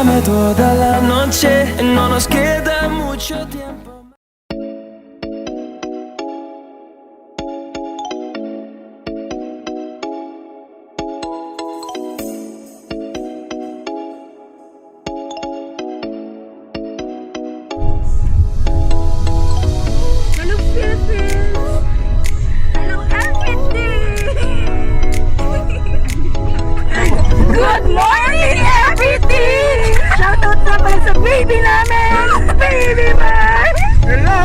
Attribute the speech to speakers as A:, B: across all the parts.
A: Dame toda la noche, no nos queda mucho tiempo.
B: Hello, Philippines! Hello, everything! Good morning, everything! Shoutout na pala sa baby namin! Baby man! Hello!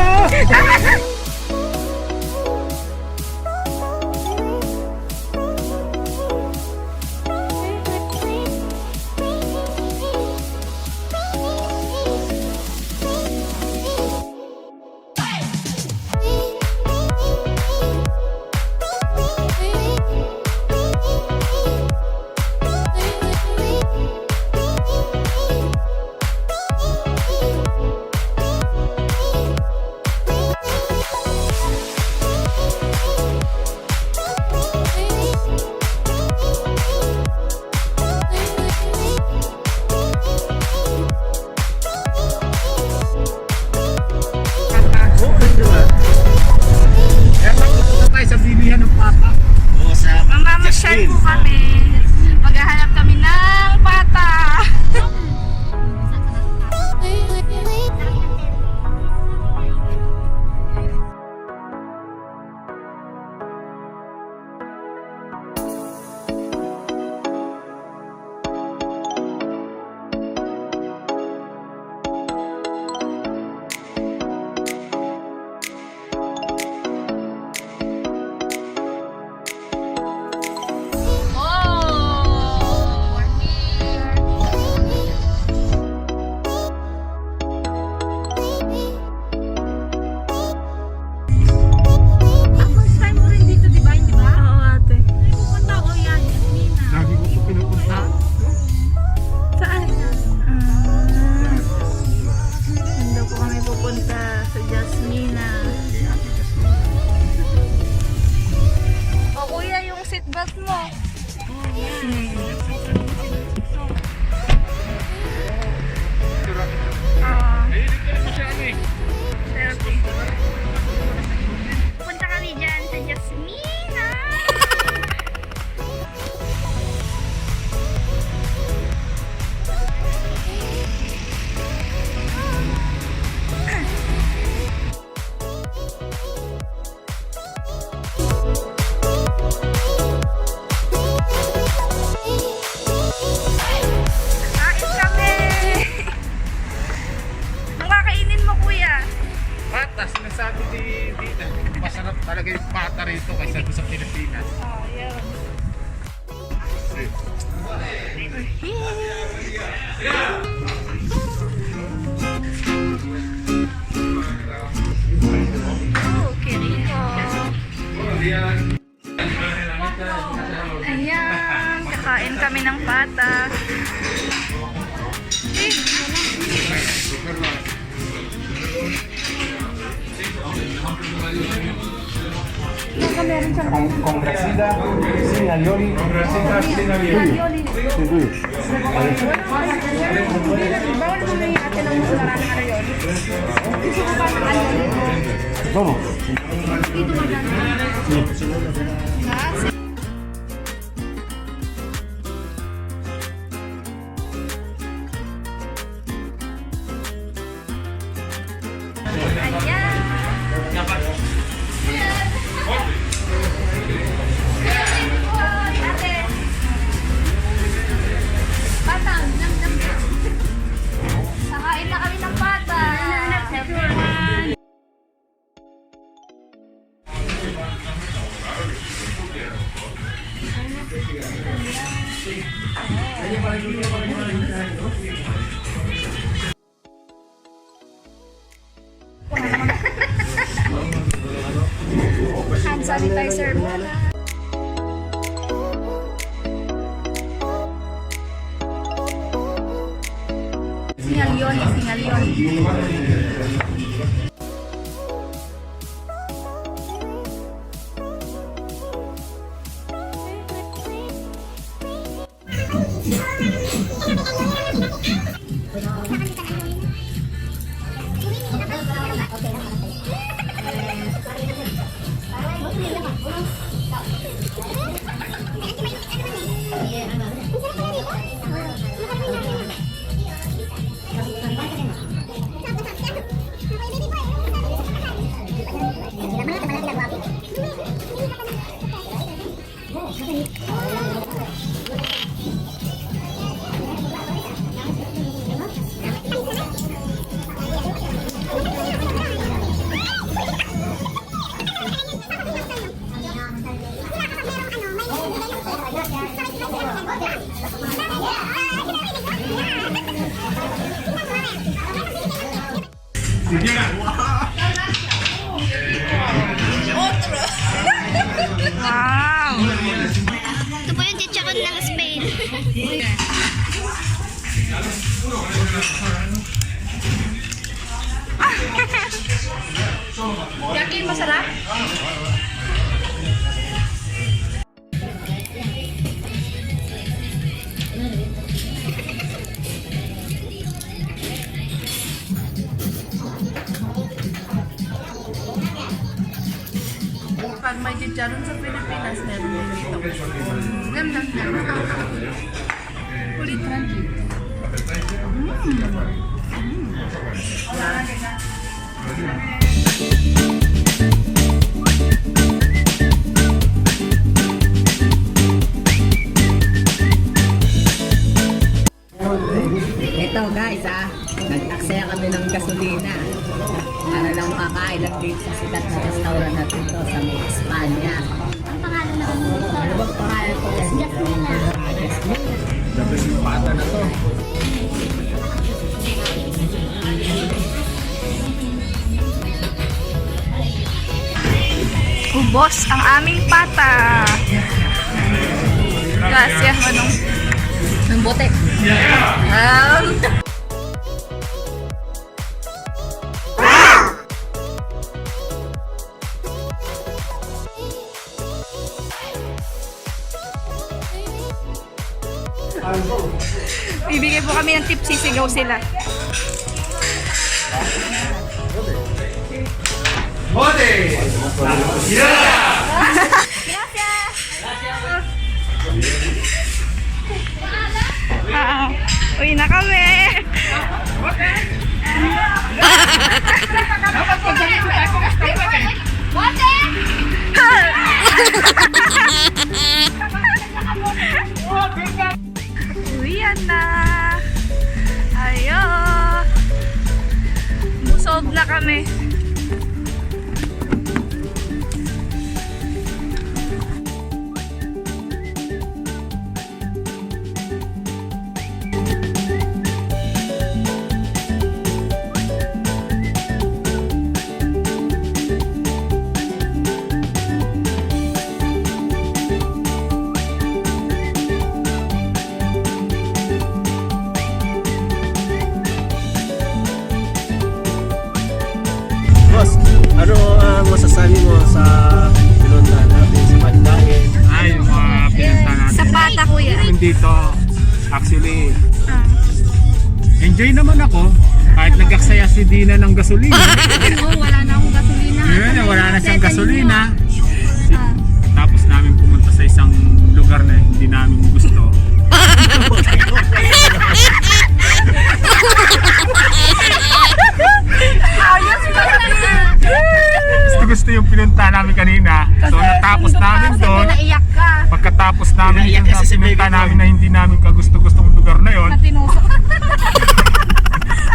B: Mamamasyal po kami. Maghahanap kami ng bata. Sa YAZMINA. O kuya, yung seatbelt mo. Punta kami dyan sa YAZMINA.
C: Sinasabi ni Dina, masarap talaga yung pata rito kaysa sa Pilipinas.
B: Oh, yun. Oh, Kiriko. Ayan, kakain kami ng pata.
D: Congresida, sin alioli, sin alioli.
B: Bawal mo na yung ate ng mas maraming arayoli. Gusto mo ba ng alioli?
D: ¿Cómo?
B: Dito maganda. Kakain na kami ng pata. Hand sanitizer muna. Singalyon, singalyon. Wow!
E: Ito po yung chicharon ng Spain.
B: Yakin masarap? Pag may chicharon sa Pilipinas, meron din dito. Ganda na. Kulit crunchy.
F: Ito guys nag-aksaya kami ng gasolina para lang makakain lang dito sa sikat na restaurant natin to sa may Espanya.
E: Ang pangalan na
F: Ano bang pangalan ko?
E: Yasmina.
F: Yasmina. Tapos yung pata na to.
B: Ubos ang aming pata. Gracias, Manong.
F: Ng bote.
B: Bibigay po kami ng tip, sisigaw sila. Uwi na kami. Uwian na. Ayo. Busog na kami.
G: Boss, ano ang masasabi mo sa pinunta natin sa pagkain?
C: Ay, mga pinunta natin.
B: Sa pata, kuya.
C: Dito, actually, enjoy naman ako. Kahit nag-aksaya si Dina ng gasolina.
B: Wala na akong gasolina.
C: Yun, wala na siyang gasolina. Tapos namin pumunta sa isang lugar na hindi namin gusto. Gusto yung pinunta namin kanina. So natapos namin doon.
B: Naiyak ka.
C: Pagkatapos namin yung pinunta namin na hindi namin kagusto-gustong lugar na yon.
B: Tinusok.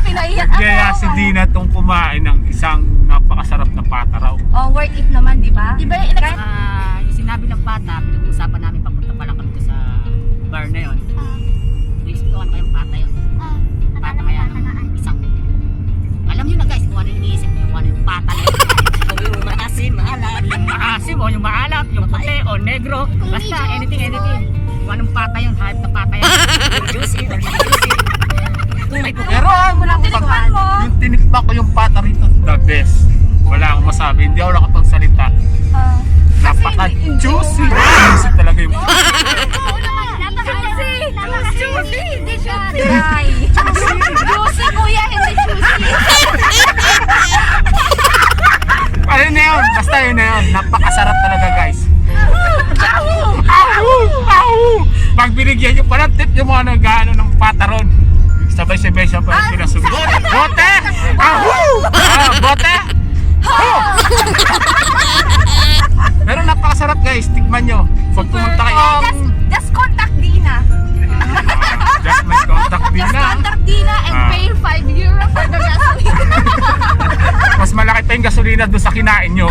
B: Pinaiyak ako.
C: Kaya si Dina tong kumain ng isang napakasarap na pata raw.
B: Oh, worth it naman, di ba? Di ba
F: Yung sinabi ng pata, pinag-uusapan namin papunta pa lang kami sa bar na yun. Naisip ko ano kayong pata yun. Pata kaya ng isang... Alam nyo na guys kung ano yung iniisip ko, kung ano yung pata na yun. Kung yung maasim, maalat. Yung maasim o yung maalat, yung puti o negro. Basta anything. Kung anong pata yun, hype na pata yun. Juicy or not juicy. Kung may puti.
C: Pero yung tinikman ko yung pata rito, the best. Wala akong masabi, hindi ako nakapagsalita. Napaka-juicy. Juicy talaga yung
E: Juicy! Hindi siya.
B: Juicy, kuya, hindi juicy.
C: Ayun na yun, basta yun na yun. Napakasarap talaga guys. Pag binigyan nyo pa ng tip yung mga nag-ano ng pataron, sabay-sabay siya pa yung pinasugot. Bote! Bote! Pero napakasarap guys, tikman nyo. Pag pumunta kayo,
B: Just contact Dina.
C: just may contact din
B: Just
C: na.
B: contact Dina and pay €5 for the gasoline.
C: Mas malaki pa yung gasolina doon sa kinain nyo.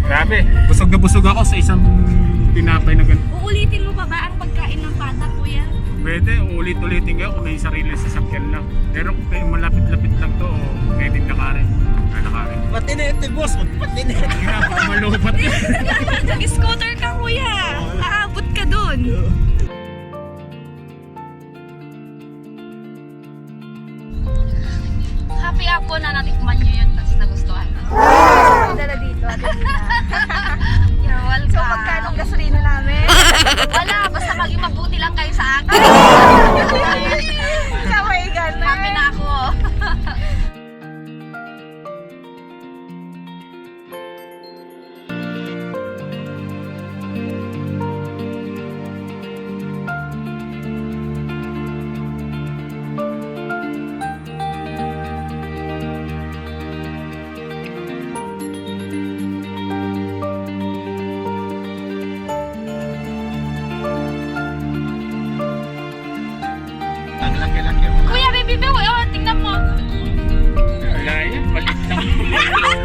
C: Grabe, busog na busog ako sa isang tinapay na ganun.
B: Uulitin mo pa ba ang pagkain ng pata, kuya?
C: pwede, ulit-ulitin kayo kung may sarili sasakyan lang. Pero kung kayo malapit-lapit lang to, pwede lakarin. Lakarin.
G: Patinete, boss. Patinete.
C: Kaya baka malupat yun.
B: Nag-scooter ka, kuya. Aabot ka dun.
E: Happy ako na natikman nyo yun, tapos nagustuhan.
B: Dala dito, Adelina.
E: You're welcome.
B: So, magkano ang gasolina namin?
E: Wala, basta maging mabuti lang kayo sa akin.
B: Sa may ganun.
E: Happy na ako.
C: Ang laki-laki mo.
E: Kuya, baby, oh, tingnan mo.
C: Wala yan, palit lang.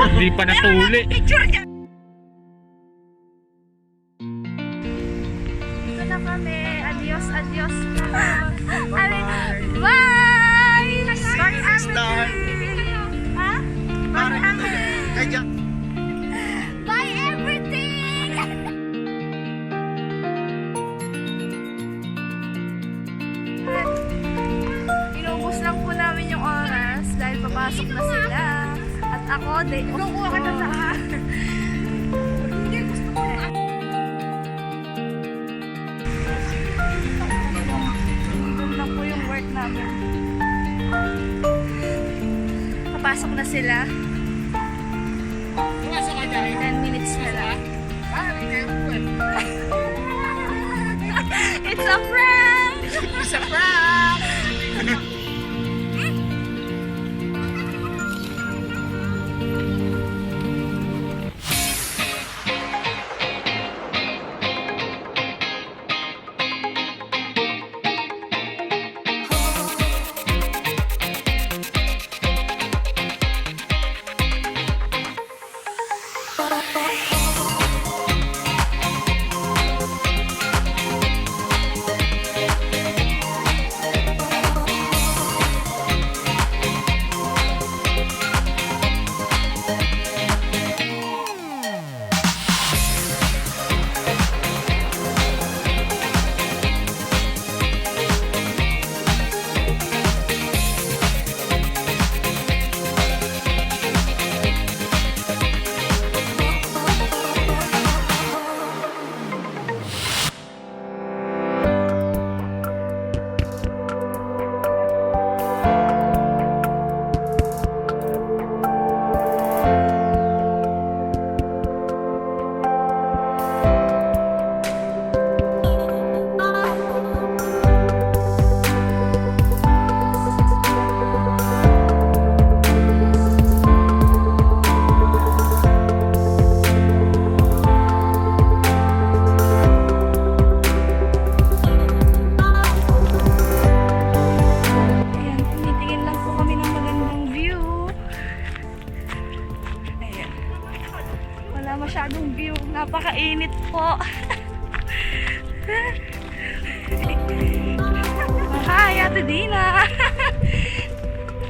C: Hindi pa natuli.
B: Dito na kami. Adios, adios na. Bye! Bye, everything! Ha? Bye, everything! Bye, everything! Inubos lang po namin yung oras dahil papasok na sila. At ako, day off ko. Ka na saan? Hindi, gusto ko na. Doon lang po yung work namin. Papasok na sila. 10 minutes na lang. It's a prank!
C: Isa prank!
B: Ayan, tinitingin lang po kami ng magandang view. Ayan. Wala masyadong view. Napakainit po. Hi, Ate Dina!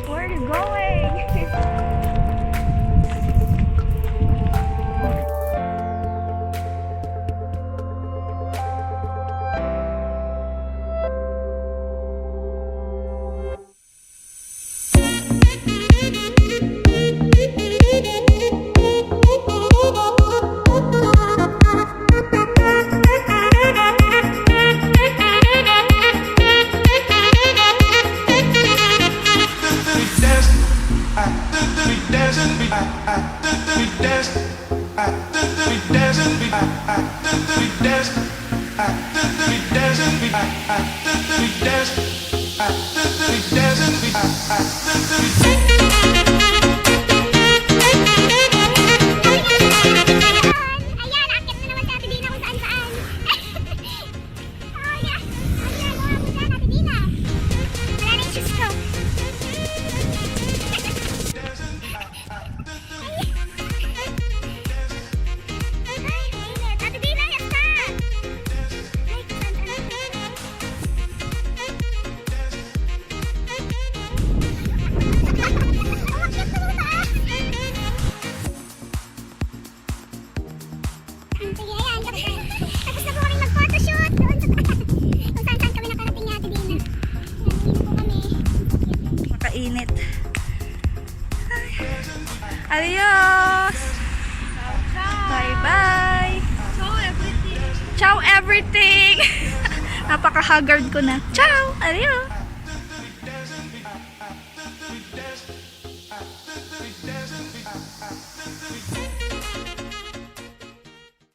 B: Where are you going?
E: Ayan, akit na naman si Ate Dina kung saan-saan. Ayan, ayan, Ate Dina. Wala na yung shoes ko. Ay, init. Ate Dina, yes na.
B: Adios! Bye-bye! Ciao everything! Napaka-haggard ko na. Ciao! Adios!